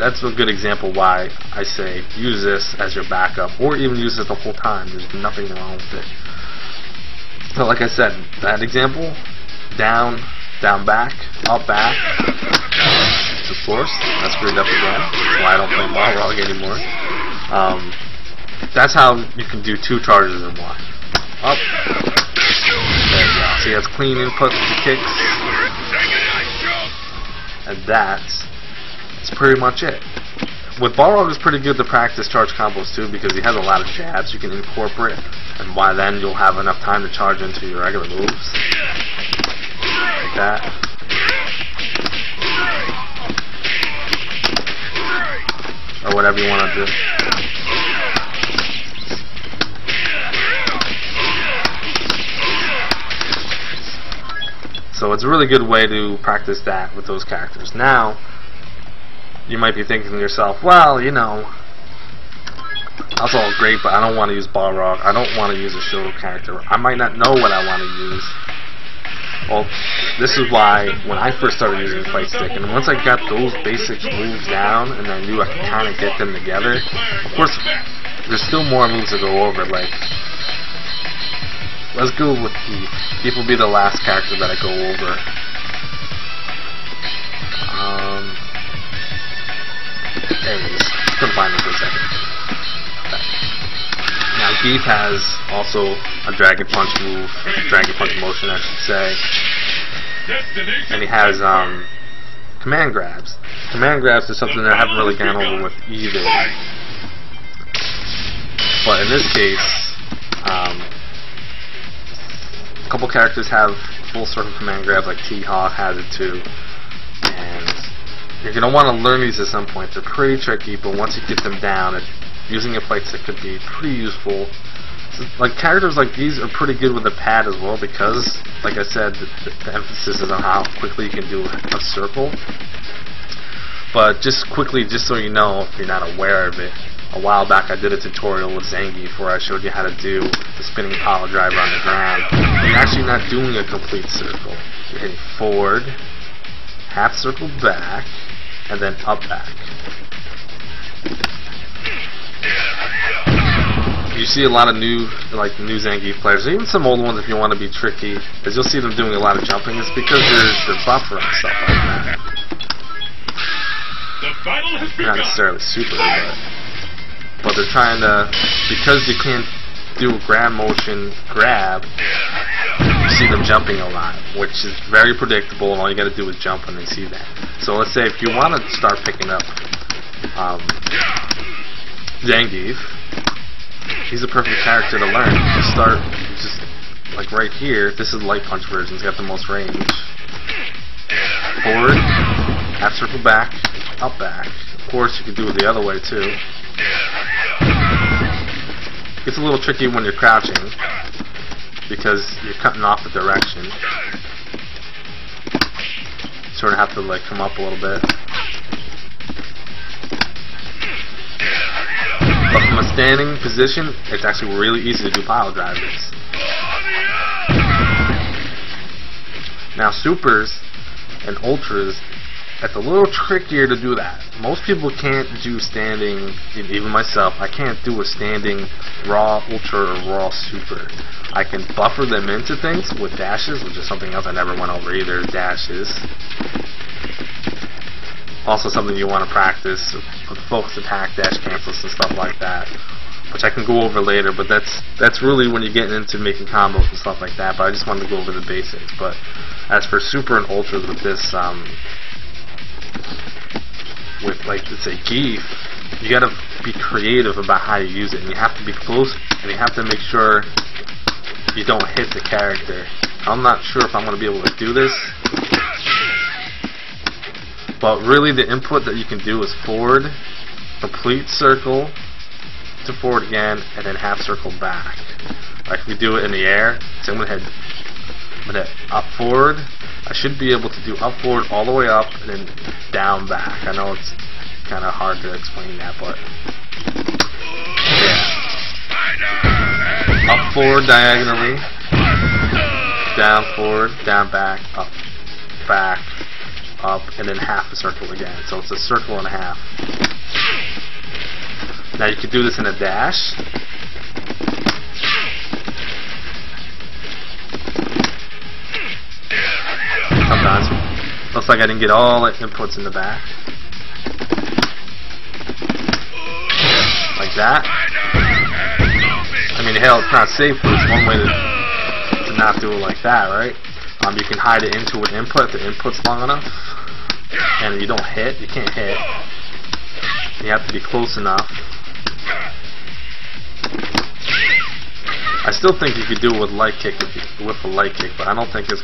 that's a good example why I say use this as your backup, or even use it the whole time. There's nothing wrong with it. So like I said, that example, down, down, back, up, back. Of course, I screwed up again. That's why I don't play Balrog anymore. That's how you can do 2 charges in one. Up. There you go. So he has clean inputs to kicks. And that's pretty much it. With Balrog, it's pretty good to practice charge combos too, because he has a lot of jabs you can incorporate, and by then you'll have enough time to charge into your regular moves. Like that. Or whatever you want to do. So it's a really good way to practice that with those characters. Now, you might be thinking to yourself, well, you know, that's all great, but I don't want to use Balrog. I don't want to use a Shoto character. I might not know what I want to use. Well, this is why when I first started using Fight Stick, and once I got those basic moves down and I knew I could kind of get them together, of course, there's still more moves to go over. Like, let's go with Keith. Keith will be the last character that I go over. There he is. Couldn't find him for a second. Okay. Now, Keith has also a Dragon Punch move, Dragon Punch motion, I should say. And he has command grabs. Command grabs is something that I haven't really gone over with either. But in this case, a couple characters have full circle command grabs, like T-Hawk has it too. And you're going to want to learn these at some point. They're pretty tricky, but once you get them down, using a fight stick could be pretty useful. So, like, characters like these are pretty good with a pad as well, because, like I said, the emphasis is on how quickly you can do a circle. But just quickly, just so you know, if you're not aware of it, a while back I did a tutorial with Zangief where I showed you how to do the spinning power driver on the ground. You're actually not doing a complete circle. You're hitting forward, half circle back, and then up back. You see a lot of new Zangief players, even some old ones if you want to be tricky, as you'll see them doing a lot of jumping. It's because they're buffering and stuff like that. Not necessarily super, but they're trying to, because you can't do a grab motion grab, you see them jumping a lot, which is very predictable, and all you got to do is jump when they see that. So let's say if you want to start picking up Zangief, he's a perfect character to learn. You start just like right here. This is light punch version. He's got the most range. Forward, half circle back, up back. Of course, you could do it the other way too. It's a little tricky when you're crouching because you're cutting off the direction. Sort of have to like come up a little bit. But from a standing position, it's actually really easy to do pile drivers. Now supers and ultras, it's a little trickier to do that. Most people can't do standing, even myself, I can't do a standing raw ultra or raw super. I can buffer them into things with dashes, which is something else I never went over either, dashes. Also something you want to practice with focus attack, dash cancels and stuff like that, which I can go over later, but that's really when you get into making combos and stuff like that, but I just wanted to go over the basics. But as for super and ultras with this, with like let's say Geef, you gotta be creative about how you use it, and you have to be close, and you have to make sure you don't hit the character. I'm not sure if I'm gonna be able to do this, but really the input that you can do is forward, complete circle, to forward again, and then half circle back. Like if we do it in the air, so I'm gonna hit up forward. I should be able to do up forward all the way up and then down back. I know it's kind of hard to explain that, but yeah. Up forward diagonally, down forward, down back, up, back, up, and then half a circle again. So it's a circle and a half. Now you can do this in a dash. Sometimes. Looks like I didn't get all the inputs in the back. Like that. I mean, hell, it's not safe, but it's one way to not do it like that, right? You can hide it into an input if the input's long enough. And you don't hit, you can't hit. You have to be close enough. I still think you could do it with light kick with a light kick, but I don't think it's